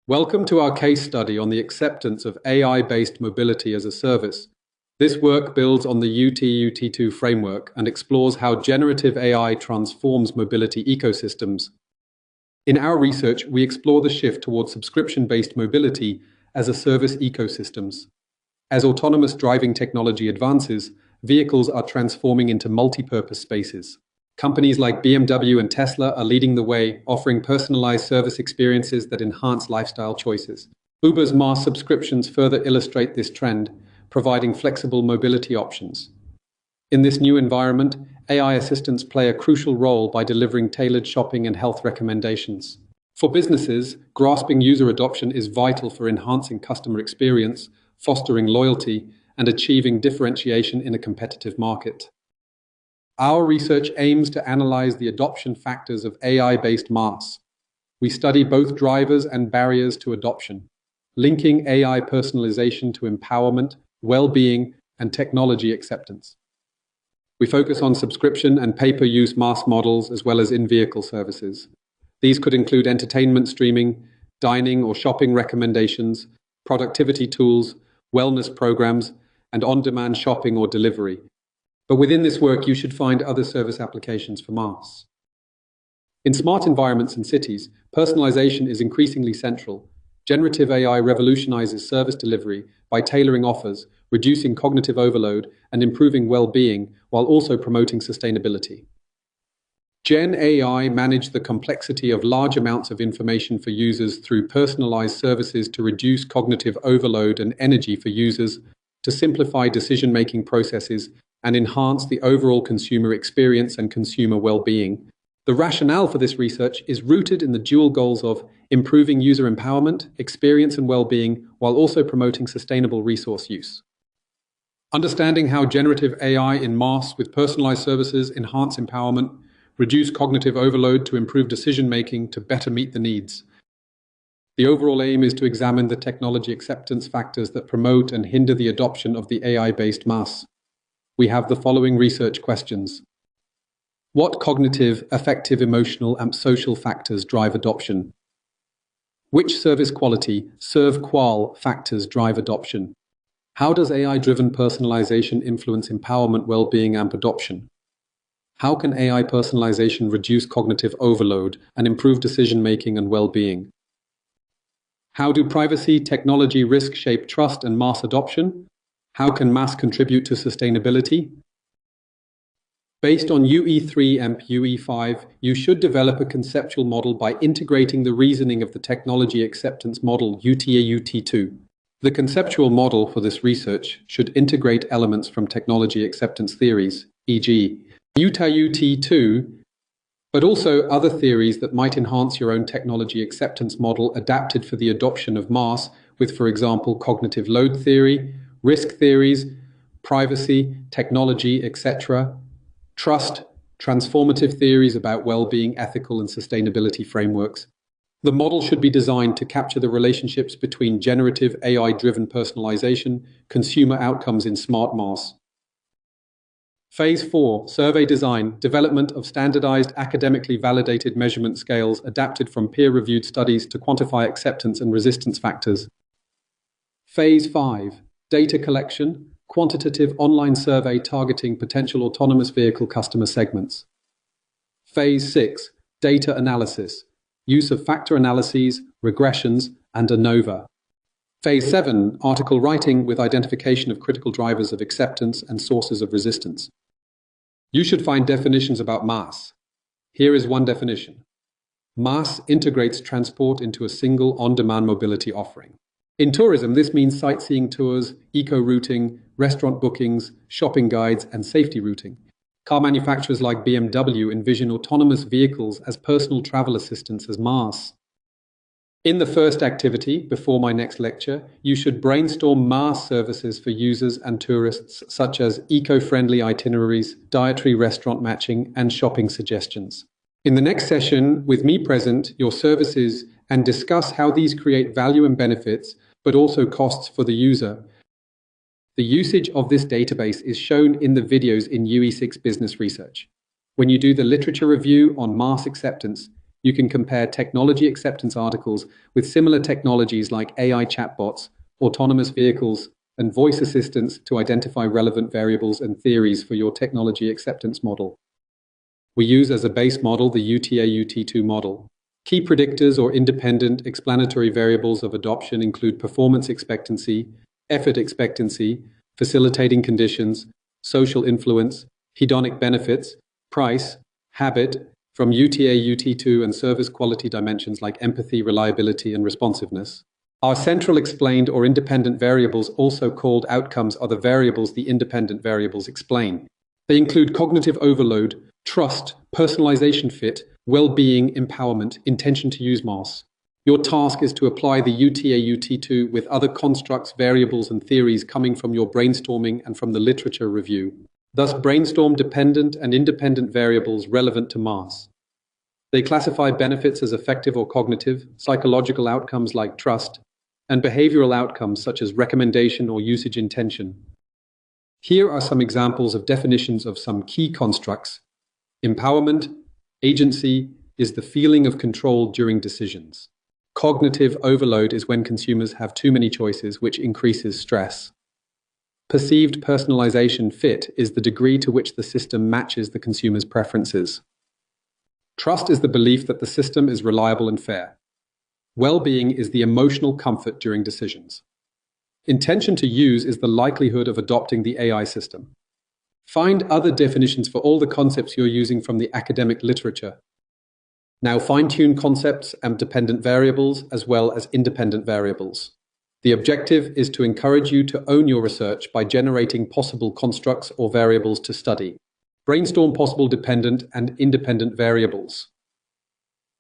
Welcome to our case study on the acceptance of AI-based mobility as a service. This work builds on the UTAUT2 framework and explores how generative AI transforms mobility ecosystems. In our research, we explore the shift towards subscription-based mobility as a service ecosystems. As autonomous driving technology advances, vehicles are transforming into multi-purpose spaces. Companies like BMW and Tesla are leading the way, offering personalized service experiences that enhance lifestyle choices. Uber's MaaS subscriptions further illustrate this trend, providing flexible mobility options. In this new environment, AI assistants play a crucial role by delivering tailored shopping and health recommendations. For businesses, grasping user adoption is vital for enhancing customer experience, fostering loyalty, and achieving differentiation in a competitive market. Our research aims to analyze the adoption factors of AI-based MaaS. We study both drivers and barriers to adoption, linking AI personalization to empowerment, well-being, and technology acceptance. We focus on subscription and pay-per-use MaaS models as well as in-vehicle services. These could include entertainment streaming, dining or shopping recommendations, productivity tools, wellness programs, and on-demand shopping or delivery. But within this work, you should find other service applications for MaaS. In smart environments and cities, personalization is increasingly central. Generative AI revolutionizes service delivery by tailoring offers, reducing cognitive overload, and improving well-being, while also promoting sustainability. Gen AI manage the complexity of large amounts of information for users through personalized services to reduce cognitive overload and energy for users, to simplify decision-making processes, and enhance the overall consumer experience and consumer well-being. The rationale for this research is rooted in the dual goals of improving user empowerment, experience, and well-being, while also promoting sustainable resource use. Understanding how generative AI in MaaS with personalized services enhance empowerment, reduce cognitive overload to improve decision-making to better meet the needs. The overall aim is to examine the technology acceptance factors that promote and hinder the adoption of the AI-based MaaS. We have the following research questions. What cognitive, affective, emotional, and social factors drive adoption? Which service quality, serve-qual factors drive adoption? How does AI-driven personalization influence empowerment, well-being, and adoption? How can AI personalization reduce cognitive overload and improve decision-making and well-being? How do privacy, technology risk shape trust and MaaS adoption? How can MaaS contribute to sustainability? Based on UE3 and UE5, you should develop a conceptual model by integrating the reasoning of the technology acceptance model UTAUT2. The conceptual model for this research should integrate elements from technology acceptance theories, e.g., UTAUT2, but also other theories that might enhance your own technology acceptance model adapted for the adoption of MaaS with, for example, cognitive load theory, risk theories, privacy, technology, etc., trust, transformative theories about well-being, ethical and sustainability frameworks. The model should be designed to capture the relationships between generative AI-driven personalization, consumer outcomes in smart MaaS. Phase 4, Survey Design, development of standardized, academically validated measurement scales adapted from peer-reviewed studies to quantify acceptance and resistance factors. Phase 5, Data collection, quantitative online survey targeting potential autonomous vehicle customer segments. Phase 6, Data analysis, use of factor analyses, regressions, and ANOVA. Phase 7, Article writing with identification of critical drivers of acceptance and sources of resistance. You should find definitions about MaaS. Here is one definition. MaaS integrates transport into a single on-demand mobility offering. In tourism, this means sightseeing tours, eco-routing, restaurant bookings, shopping guides, and safety routing. Car manufacturers like BMW envision autonomous vehicles as personal travel assistants as MaaS. In the first activity, before my next lecture, you should brainstorm MaaS services for users and tourists, such as eco-friendly itineraries, dietary restaurant matching, and shopping suggestions. In the next session, with me present, your services, and discuss how these create value and benefits, but also costs for the user. The usage of this database is shown in the videos in UE6 Business Research. When you do the literature review on MaaS acceptance, you can compare technology acceptance articles with similar technologies like AI chatbots, autonomous vehicles, and voice assistants to identify relevant variables and theories for your technology acceptance model. We use as a base model the UTAUT2 model. Key predictors or independent explanatory variables of adoption include performance expectancy, effort expectancy, facilitating conditions, social influence, hedonic benefits, price, habit, from UTAUT2 and service quality dimensions like empathy, reliability, and responsiveness. Our central explained or independent variables, also called outcomes, are the variables the independent variables explain. They include cognitive overload, trust, personalization fit, well-being, empowerment, intention to use MaaS. Your task is to apply the UTAUT2 with other constructs, variables, and theories coming from your brainstorming and from the literature review. Thus, brainstorm dependent and independent variables relevant to MaaS. They classify benefits as affective or cognitive, psychological outcomes like trust, and behavioral outcomes such as recommendation or usage intention. Here are some examples of definitions of some key constructs. Empowerment, agency, is the feeling of control during decisions. Cognitive overload is when consumers have too many choices, which increases stress. Perceived personalization fit is the degree to which the system matches the consumer's preferences. Trust is the belief that the system is reliable and fair. Well-being is the emotional comfort during decisions. Intention to use is the likelihood of adopting the AI system. Find other definitions for all the concepts you're using from the academic literature. Now fine-tune concepts and dependent variables as well as independent variables. The objective is to encourage you to own your research by generating possible constructs or variables to study. Brainstorm possible dependent and independent variables.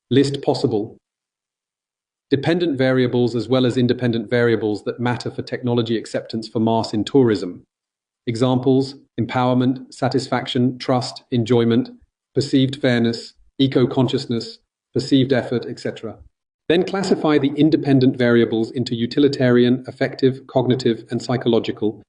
List possible dependent variables as well as independent variables that matter for technology acceptance for MaaS in tourism. Examples: empowerment, satisfaction, trust, enjoyment, perceived fairness, eco-consciousness, perceived effort, etc. Then classify the independent variables into utilitarian, affective, cognitive, and psychological,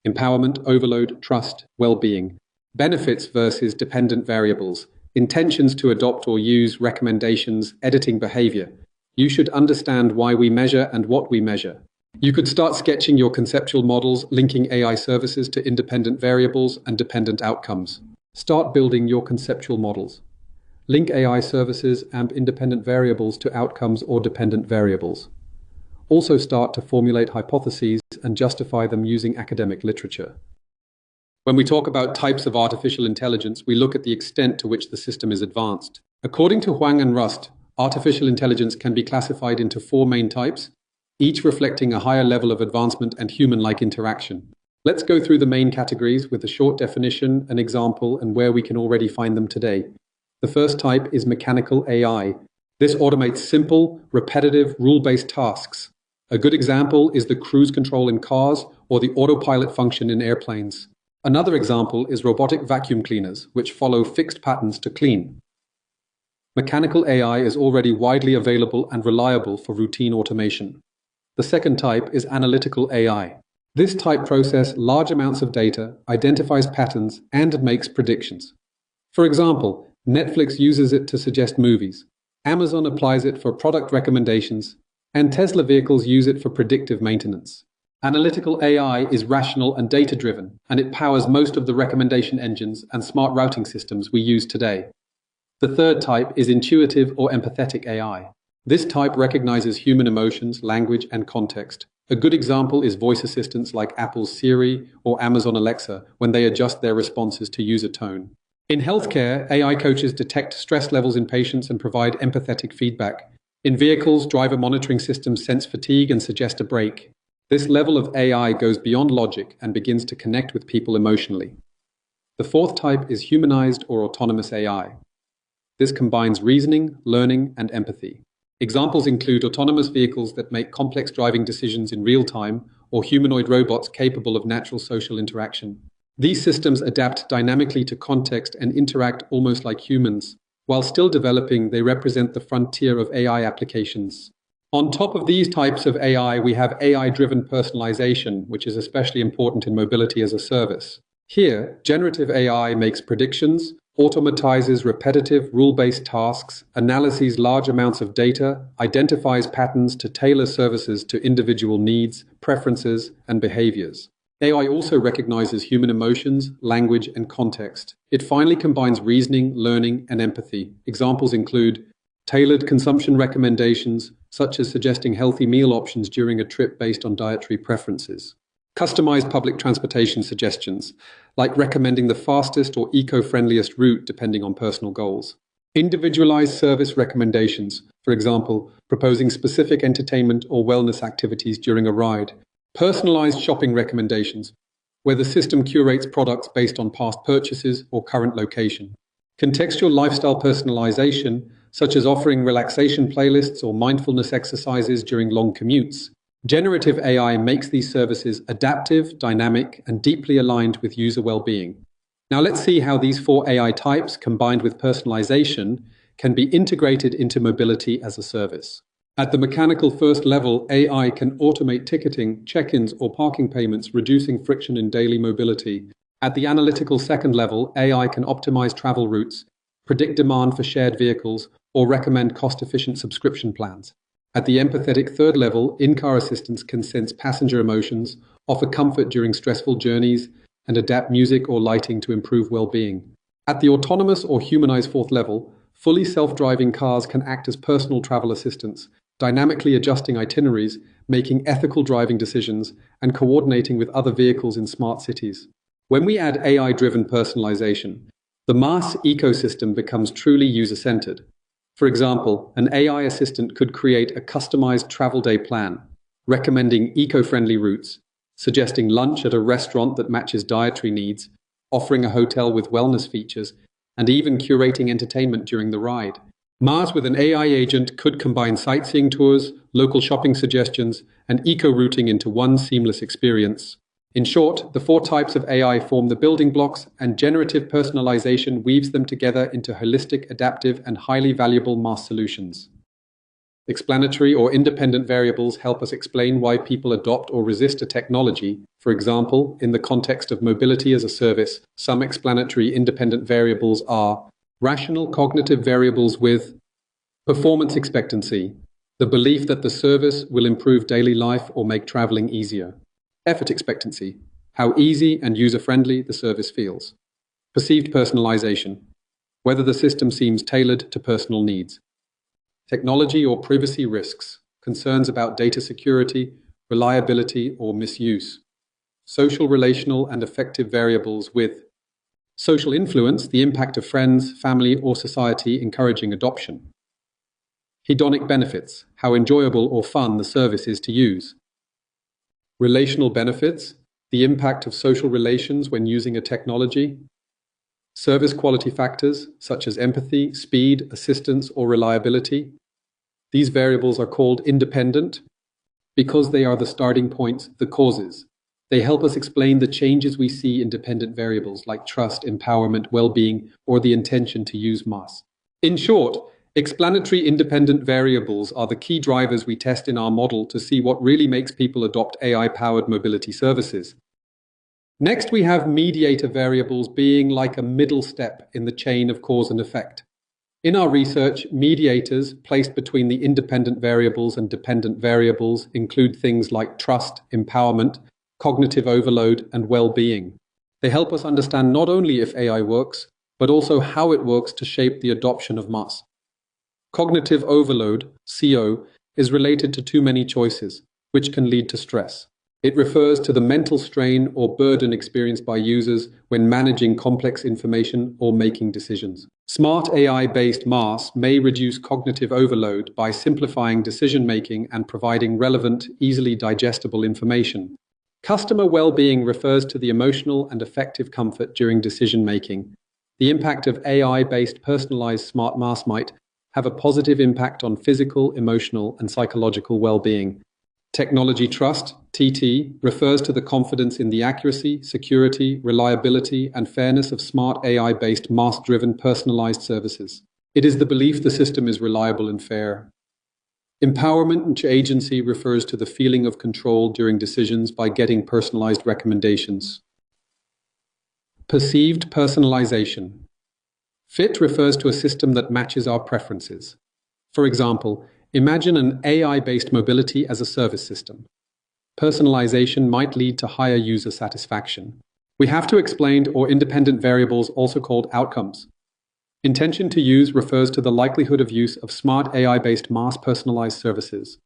empowerment, overload, trust, well-being, benefits versus dependent variables, intentions to adopt or use, recommendations, editing behavior. You should understand why we measure and what we measure. You could start sketching your conceptual models, linking AI services to independent variables and dependent outcomes. Start building your conceptual models. Link AI services and independent variables to outcomes or dependent variables. Also start to formulate hypotheses and justify them using academic literature. When we talk about types of artificial intelligence, we look at the extent to which the system is advanced. According to Huang and Rust, artificial intelligence can be classified into 4 main types, each reflecting a higher level of advancement and human-like interaction. Let's go through the main categories with a short definition, an example, and where we can already find them today. The first type is mechanical AI. This automates simple, repetitive, rule-based tasks. A good example is the cruise control in cars or the autopilot function in airplanes. Another example is robotic vacuum cleaners, which follow fixed patterns to clean. Mechanical AI is already widely available and reliable for routine automation. The second type is analytical AI. This type processes large amounts of data, identifies patterns, and makes predictions. For example, Netflix uses it to suggest movies, Amazon applies it for product recommendations, and Tesla vehicles use it for predictive maintenance. Analytical AI is rational and data-driven, and it powers most of the recommendation engines and smart routing systems we use today. The third type is intuitive or empathetic AI. This type recognizes human emotions, language, and context. A good example is voice assistants like Apple's Siri or Amazon Alexa when they adjust their responses to user tone. In healthcare, AI coaches detect stress levels in patients and provide empathetic feedback. In vehicles, driver monitoring systems sense fatigue and suggest a break. This level of AI goes beyond logic and begins to connect with people emotionally. The fourth type is humanized or autonomous AI. This combines reasoning, learning, and empathy. Examples include autonomous vehicles that make complex driving decisions in real time, or humanoid robots capable of natural social interaction. These systems adapt dynamically to context and interact almost like humans. While still developing, they represent the frontier of AI applications. On top of these types of AI, we have AI-driven personalization, which is especially important in mobility as a service. Here, generative AI makes predictions, automatizes repetitive, rule-based tasks, analyzes large amounts of data, identifies patterns to tailor services to individual needs, preferences, and behaviors. AI also recognizes human emotions, language, and context. It finally combines reasoning, learning, and empathy. Examples include tailored consumption recommendations, such as suggesting healthy meal options during a trip based on dietary preferences. Customized public transportation suggestions, like recommending the fastest or eco-friendliest route depending on personal goals. Individualized service recommendations, for example, proposing specific entertainment or wellness activities during a ride. Personalized shopping recommendations, where the system curates products based on past purchases or current location. Contextual lifestyle personalization, such as offering relaxation playlists or mindfulness exercises during long commutes. Generative AI makes these services adaptive, dynamic, and deeply aligned with user well-being. Now let's see how these 4 AI types, combined with personalization, can be integrated into mobility as a service. At the mechanical first level, AI can automate ticketing, check-ins, or parking payments, reducing friction in daily mobility. At the analytical second level, AI can optimize travel routes, predict demand for shared vehicles, or recommend cost-efficient subscription plans. At the empathetic third level, in-car assistants can sense passenger emotions, offer comfort during stressful journeys, and adapt music or lighting to improve well-being. At the autonomous or humanized fourth level, fully self-driving cars can act as personal travel assistants, dynamically adjusting itineraries, making ethical driving decisions, and coordinating with other vehicles in smart cities. When we add AI-driven personalization, the MaaS ecosystem becomes truly user-centered. For example, an AI assistant could create a customized travel day plan, recommending eco-friendly routes, suggesting lunch at a restaurant that matches dietary needs, offering a hotel with wellness features, and even curating entertainment during the ride. MaaS with an AI agent could combine sightseeing tours, local shopping suggestions, and eco-routing into one seamless experience. In short, the 4 types of AI form the building blocks, and generative personalization weaves them together into holistic, adaptive, and highly valuable MaaS solutions. Explanatory or independent variables help us explain why people adopt or resist a technology. For example, in the context of mobility as a service, some explanatory independent variables are rational cognitive variables with performance expectancy, the belief that the service will improve daily life or make traveling easier. Effort expectancy, how easy and user-friendly the service feels. Perceived personalization, whether the system seems tailored to personal needs. Technology or privacy risks, concerns about data security, reliability, or misuse. Social, relational, and affective variables with social influence, the impact of friends, family, or society encouraging adoption. Hedonic benefits, how enjoyable or fun the service is to use. Relational benefits, the impact of social relations when using a technology. Service quality factors, such as empathy, speed, assistance, or reliability. These variables are called independent because they are the starting points, the causes. They help us explain the changes we see in dependent variables like trust, empowerment, well-being, or the intention to use MaaS. In short, explanatory independent variables are the key drivers we test in our model to see what really makes people adopt AI-powered mobility services. Next, we have mediator variables being like a middle step in the chain of cause and effect. In our research, mediators placed between the independent variables and dependent variables include things like trust, empowerment, cognitive overload, and well-being. They help us understand not only if AI works, but also how it works to shape the adoption of MaaS. Cognitive overload, CO, is related to too many choices, which can lead to stress. It refers to the mental strain or burden experienced by users when managing complex information or making decisions. Smart AI-based MaaS may reduce cognitive overload by simplifying decision-making and providing relevant, easily digestible information. Customer well-being refers to the emotional and affective comfort during decision-making. The impact of AI-based personalized smart MaaS might have a positive impact on physical, emotional, and psychological well-being. Technology trust, TT, refers to the confidence in the accuracy, security, reliability, and fairness of smart AI-based MaaS-driven personalized services. It is the belief the system is reliable and fair. Empowerment and agency refers to the feeling of control during decisions by getting personalized recommendations. Perceived personalization. Fit refers to a system that matches our preferences. For example, imagine an AI-based mobility as a service system. Personalization might lead to higher user satisfaction. We have to explain or independent variables, also called outcomes. Intention to use refers to the likelihood of use of smart AI-based MaaS personalized services.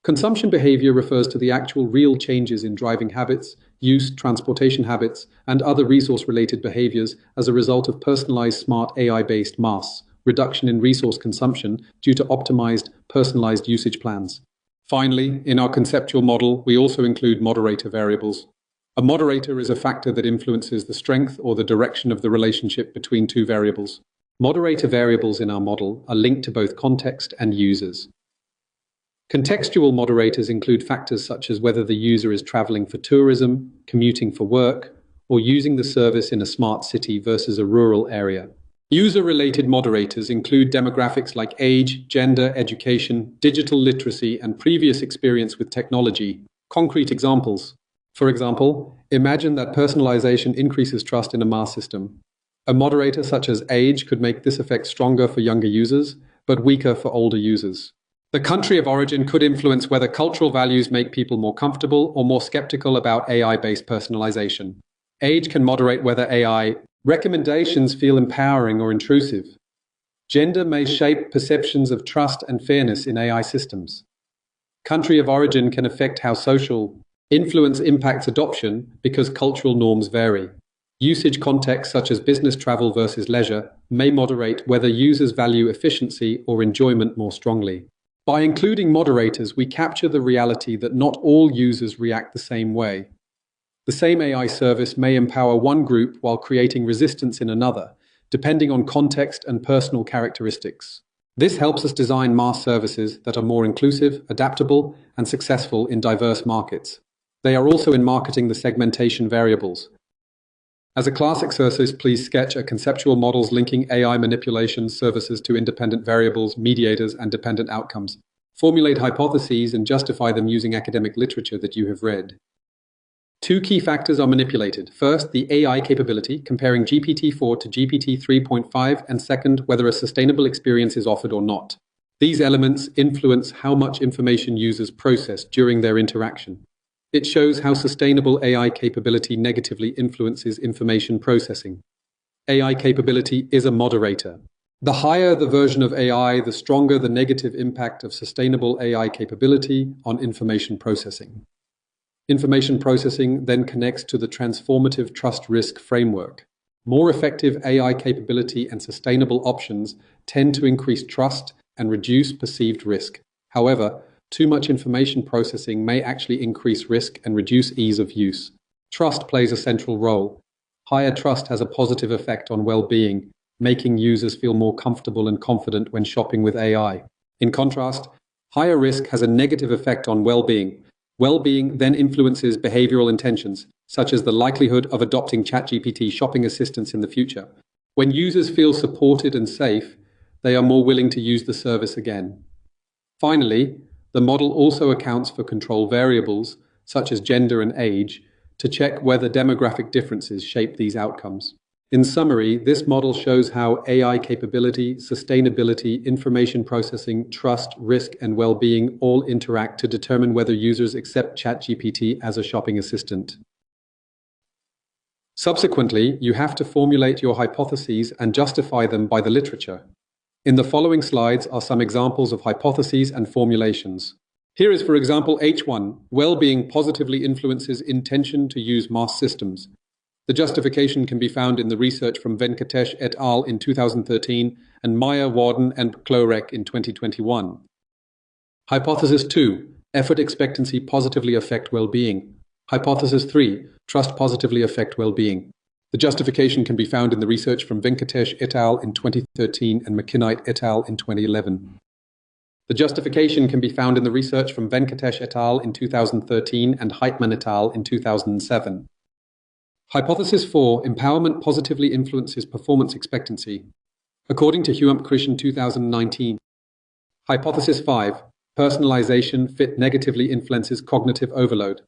Consumption behavior refers to the actual real changes in driving habits, use, transportation habits, and other resource-related behaviors as a result of personalized smart AI-based MaaS, reduction in resource consumption due to optimized, personalized usage plans. Finally, in our conceptual model, we also include moderator variables. A moderator is a factor that influences the strength or the direction of the relationship between two variables. Moderator variables in our model are linked to both context and users. Contextual moderators include factors such as whether the user is traveling for tourism, commuting for work, or using the service in a smart city versus a rural area. User-related moderators include demographics like age, gender, education, digital literacy, and previous experience with technology. Concrete examples. For example, imagine that personalization increases trust in a MaaS system. A moderator such as age could make this effect stronger for younger users, but weaker for older users. The country of origin could influence whether cultural values make people more comfortable or more skeptical about AI-based personalization. Age can moderate whether AI recommendations feel empowering or intrusive. Gender may shape perceptions of trust and fairness in AI systems. Country of origin can affect how social influence impacts adoption because cultural norms vary. Usage contexts such as business travel versus leisure may moderate whether users value efficiency or enjoyment more strongly. By including moderators, we capture the reality that not all users react the same way. The same AI service may empower one group while creating resistance in another, depending on context and personal characteristics. This helps us design MaaS services that are more inclusive, adaptable, and successful in diverse markets. They are also in marketing the segmentation variables. As a class exercise, please sketch a conceptual models linking AI manipulation services to independent variables, mediators, and dependent outcomes. Formulate hypotheses and justify them using academic literature that you have read. Two key factors are manipulated. First, the AI capability, comparing GPT-4 to GPT-3.5, and second, whether a sustainable experience is offered or not. These elements influence how much information users process during their interaction. It shows how sustainable AI capability negatively influences information processing. AI capability is a moderator. The higher the version of AI, the stronger the negative impact of sustainable AI capability on information processing. Information processing then connects to the transformative trust-risk framework. More effective AI capability and sustainable options tend to increase trust and reduce perceived risk. However, too much information processing may actually increase risk and reduce ease of use. Trust plays a central role. Higher trust has a positive effect on well-being, making users feel more comfortable and confident when shopping with AI. In contrast, higher risk has a negative effect on well-being. Well-being then influences behavioral intentions, such as the likelihood of adopting ChatGPT shopping assistance in the future. When users feel supported and safe, they are more willing to use the service again. Finally, the model also accounts for control variables, such as gender and age, to check whether demographic differences shape these outcomes. In summary, this model shows how AI capability, sustainability, information processing, trust, risk, and well-being all interact to determine whether users accept ChatGPT as a shopping assistant. Subsequently, you have to formulate your hypotheses and justify them by the literature. In the following slides are some examples of hypotheses and formulations. Here is, for example, H1, well-being positively influences intention to use MaaS systems. The justification can be found in the research from Venkatesh et al. In 2013 and Meyer, Warden, and Klorek in 2021. Hypothesis 2, effort expectancy positively affect well-being. Hypothesis 3, trust positively affect well-being. The justification can be found in the research from Venkatesh et al. In 2013 and McKinnight et al. In 2011. The justification can be found in the research from Venkatesh et al. In 2013 and Heitman et al. In 2007. Hypothesis 4, empowerment positively influences performance expectancy. According to Huamp-Krish in 2019. Hypothesis 5, personalization fit negatively influences cognitive overload.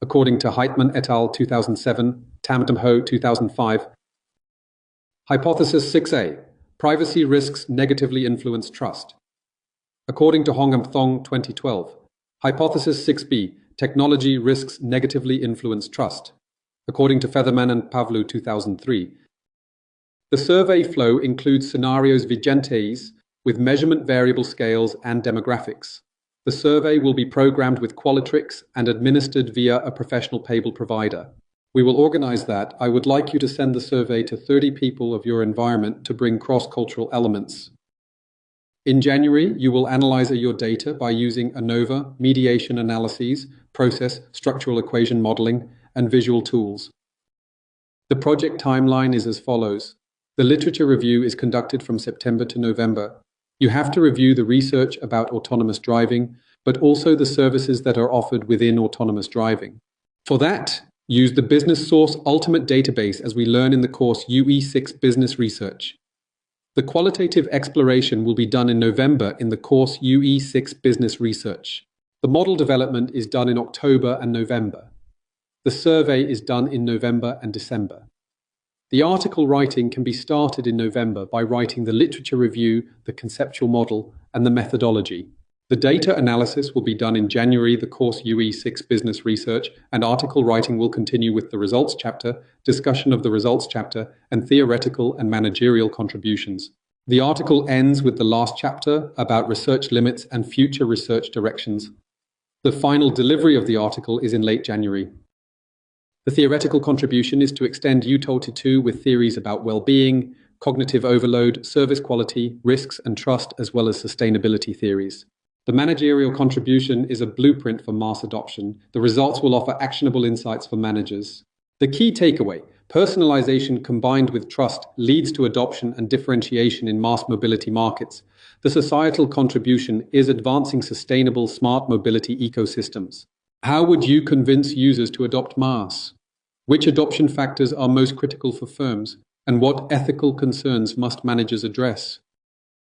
According to Heitman et al. 2007, Tamdam Ho 2005. Hypothesis 6a, Privacy risks negatively influence trust. According to Hong and Thong 2012. Hypothesis 6b. Technology risks negatively influence trust. According to Featherman and Pavlu 2003. The survey flow includes scenarios vigentes with measurement variable scales and demographics. The survey will be programmed with Qualtrics and administered via a professional payable provider. We will organize that. I would like you to send the survey to 30 people of your environment to bring cross-cultural elements. In January, you will analyze your data by using ANOVA, mediation analyses, process, structural equation modeling, and visual tools. The project timeline is as follows. The literature review is conducted from September to November. You have to review the research about autonomous driving, but also the services that are offered within autonomous driving. For that, use the Business Source Ultimate Database as we learn in the course UE6 Business Research. The qualitative exploration will be done in November in the course UE6 Business Research. The model development is done in October and November. The survey is done in November and December. The article writing can be started in November by writing the literature review, the conceptual model, and the methodology. The data analysis will be done in January, the course UE6 Business Research, and article writing will continue with the results chapter, discussion of the results chapter, and theoretical and managerial contributions. The article ends with the last chapter about research limits and future research directions. The final delivery of the article is in late January. The theoretical contribution is to extend UTAUT2 with theories about well-being, cognitive overload, service quality, risks and trust, as well as sustainability theories. The managerial contribution is a blueprint for MaaS adoption. The results will offer actionable insights for managers. The key takeaway, personalization combined with trust leads to adoption and differentiation in MaaS mobility markets. The societal contribution is advancing sustainable smart mobility ecosystems. How would you convince users to adopt MaaS? Which adoption factors are most critical for firms? And what ethical concerns must managers address?